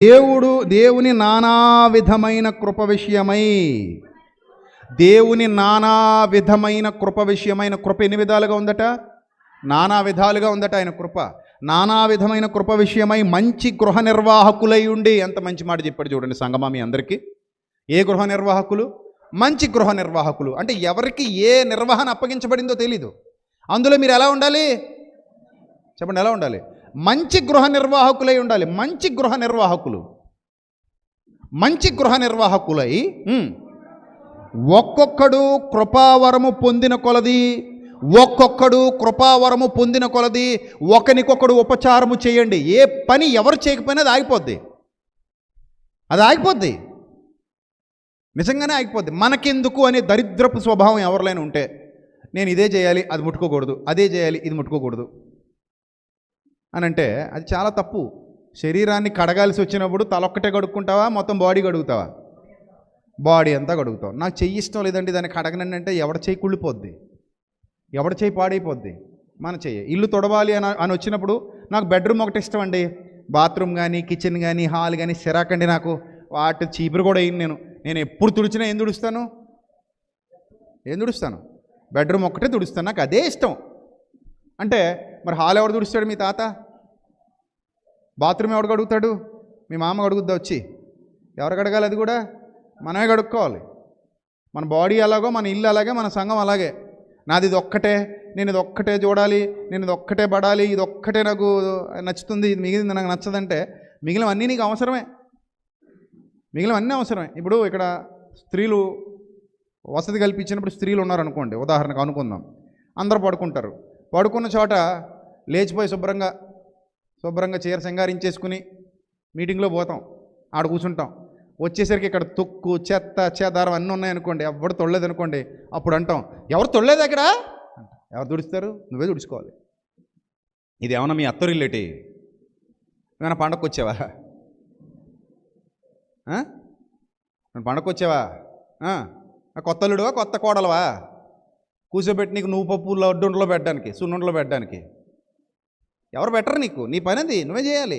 దేవుని నానా విధమైన కృప విషయమై, దేవుని నానా విధమైన కృప విషయమైన కృప ఎన్ని విధాలుగా ఉందట? నానా విధాలుగా ఉందట ఆయన కృప. నానా విధమైన కృప విషయమై మంచి గృహ నిర్వాహకులై ఉండి, ఎంత మంచి మాట చెప్పాడు చూడండి సంగమా మీ అందరికీ. ఏ గృహ నిర్వాహకులు? మంచి గృహ నిర్వాహకులు. అంటే ఎవరికి ఏ నిర్వహణ అప్పగించబడిందో తెలీదు. అందులో మీరు ఎలా ఉండాలి చెప్పండి, ఎలా ఉండాలి? మంచి గృహ నిర్వాహకులై ఉండాలి. మంచి గృహ నిర్వాహకులు, మంచి గృహ నిర్వాహకులై ఒక్కొక్కడు కృపావరము పొందిన కొలది, ఒక్కొక్కడు కృపావరము పొందిన కొలది ఒకనికొకడు ఉపచారము చేయండి. ఏ పని ఎవరు చేయకపోయినా అది ఆగిపోద్ది, అది ఆగిపోద్ది, నిజంగానే ఆగిపోద్ది. మనకెందుకు అనే దరిద్రపు స్వభావం ఎవరిలైనా ఉంటే, నేను ఇదే చేయాలి అది ముట్టుకోకూడదు, అదే చేయాలి ఇది ముట్టుకోకూడదు అని అంటే అది చాలా తప్పు. శరీరాన్ని కడగాల్సి వచ్చినప్పుడు తలొక్కటే కడుక్కుంటావా, మొత్తం బాడీ కడుగుతావా? బాడీ అంతా కడుగుతావు. నాకు చెయ్యి ఇష్టం లేదండి దాన్ని కడగనండి అంటే ఎవడ చెయ్యి కుళ్ళిపోద్ది, ఎవడ చెయ్యి పాడైపోద్ది. మన చెయ్యి. ఇల్లు తొడవాలి అని వచ్చినప్పుడు నాకు బెడ్రూమ్ ఒకటి ఇష్టం అండి, బాత్రూమ్ కానీ కిచెన్ కానీ హాల్ కానీ సిరాకండి నాకు, వాటి చీపురు కూడా అయింది. నేను ఎప్పుడు తుడిచినా ఏం తుడుస్తాను? బెడ్రూమ్ ఒక్కటే తుడుస్తాను, నాకు అదే ఇష్టం. అంటే మరి హాల్ ఎవడు తుడుస్తాడు? మీ తాత. బాత్రూమ్ ఎవడు కడుగుతాడు? మీ మామ కడుగుద్దా వచ్చి? ఎవరు కడగాలి? అది కూడా మనమే కడుక్కోవాలి. మన బాడీ అలాగో మన ఇల్లు అలాగే మన సంఘం అలాగే. నాది ఇది ఒక్కటే, నేను ఇది ఒక్కటే చూడాలి, నేను ఇది ఒక్కటే పడాలి, ఇది ఒక్కటే నాకు నచ్చుతుంది, ఇది మిగిలింది నాకు నచ్చదంటే మిగిలినవన్నీ నీకు అవసరమే, మిగిలినవన్నీ అవసరమే. ఇప్పుడు ఇక్కడ స్త్రీలు వసతి కల్పించినప్పుడు స్త్రీలు ఉన్నారనుకోండి, ఉదాహరణకు అనుకుందాం, అందరూ పడుకుంటారు. పడుకున్న చోట లేచిపోయి శుభ్రంగా చీర సింగారించేసుకుని మీటింగ్లో పోతాం, ఆడ కూర్చుంటాం. వచ్చేసరికి ఇక్కడ తొక్కు చెత్త చెదారం అన్నీ ఉన్నాయనుకోండి, ఎవరు తొడలేదనుకోండి, అప్పుడు అంటాం ఎవరు తొడలేదు అక్కడ? ఎవరు తుడుస్తారు? నువ్వే తుడుచుకోవాలి. ఇది ఏమన్నా మీ అత్తరిల్లేటి? ఏమైనా పండగకు వచ్చావా? పండగకు వచ్చావా? కొత్త అల్లుడువా కొత్త కోడలవా? కూర్చోబెట్టి నీకు నువ్వు పప్పు లడ్డుండలో పెట్టడానికి, సున్నుండలో పెట్టడానికి ఎవరు పెట్టరు నీకు. నీ పని అది, నువ్వే చేయాలి.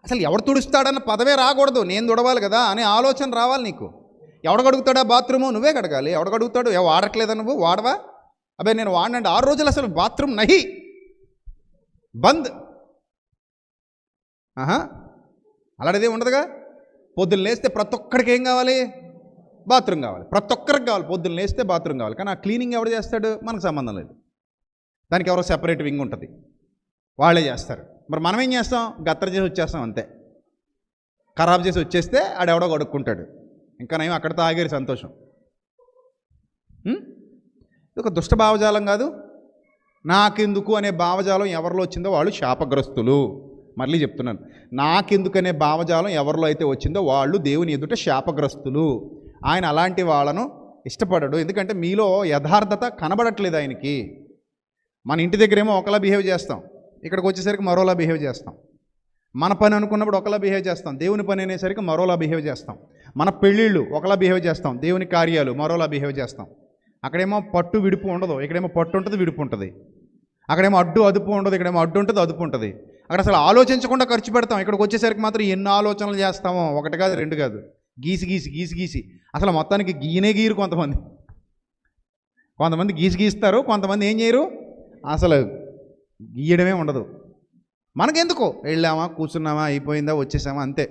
అసలు ఎవడు తుడుస్తాడన్న పదవే రాకూడదు, నేను తుడవాలి కదా అనే ఆలోచన రావాలి నీకు. ఎవడు కడుగుతాడా బాత్రూము? నువ్వే కడగాలి. ఎవడు కడుగుతాడు? వాడట్లేదా నువ్వు? వాడవా? అబ్బాయి నేను వాడినండి 6 రోజులు అసలు బాత్రూమ్ నహి బంద్. అలాంటిదే ఉండదుగా. పొద్దున్న లేస్తే ప్రతి ఒక్కడికి ఏం కావాలి? బాత్రూమ్ కావాలి. ప్రతి ఒక్కరికి కావాలి, పొద్దున్న లేస్తే బాత్రూమ్ కావాలి. కానీ ఆ క్లీనింగ్ ఎవడు చేస్తాడు? మనకు సంబంధం లేదు. దానికి ఎవరో సెపరేట్ వింగ్ ఉంటుంది, వాళ్ళే చేస్తారు. మరి మనం ఏం చేస్తాం? గత్తర చేసి వచ్చేస్తాం అంతే. ఖరాబ్ చేసి వచ్చేస్తే ఆడెవడో కడుక్కుంటాడు. ఇంకా నయం అక్కడితో ఆగేరు సంతోషం. ఇది ఒక దుష్ట భావజాలం కాదు. నాకెందుకు అనే భావజాలం ఎవరిలో వచ్చిందో వాళ్ళు శాపగ్రస్తులు. మళ్ళీ చెప్తున్నాను, నాకెందుకు అనే భావజాలం ఎవరిలో అయితే వచ్చిందో వాళ్ళు దేవుని ఎదుట శాపగ్రస్తులు. ఆయన అలాంటి వాళ్ళను ఇష్టపడడు. ఎందుకంటే మీలో యథార్థత కనబడట్లేదు ఆయనకి. మన ఇంటి దగ్గరేమో ఒకలా బిహేవ్ చేస్తాం, ఇక్కడికి వచ్చేసరికి మరోలా బిహేవ్ చేస్తాం. మన పని అనుకున్నప్పుడు ఒకలా బిహేవ్ చేస్తాం, దేవుని పని అనేసరికి మరోలా బిహేవ్ చేస్తాం. మన పెళ్ళిళ్ళు ఒకలా బిహేవ్ చేస్తాం, దేవుని కార్యాలు మరోలా బిహేవ్ చేస్తాం. అక్కడేమో పట్టు విడుపు ఉండదు, ఇక్కడేమో పట్టు ఉంటుంది విడుపు ఉంటుంది. అక్కడేమో అడ్డు అదుపు ఉండదు, ఇక్కడేమో అడ్డు ఉంటుంది అదుపు ఉంటుంది. అక్కడ అసలు ఆలోచించకుండా ఖర్చు పెడతాం, ఇక్కడికి వచ్చేసరికి మాత్రం ఎన్ని ఆలోచనలు చేస్తామో, ఒకటి కాదు రెండు కాదు, గీసి అసలు మొత్తానికి గీరు. కొంతమంది గీస్తారు, కొంతమంది ఏం చేయరు, అసలు గీయడమే ఉండదు. మనకెందుకు? వెళ్ళామా, కూర్చున్నామా, అయిపోయిందా, వచ్చేసామా, అంతే.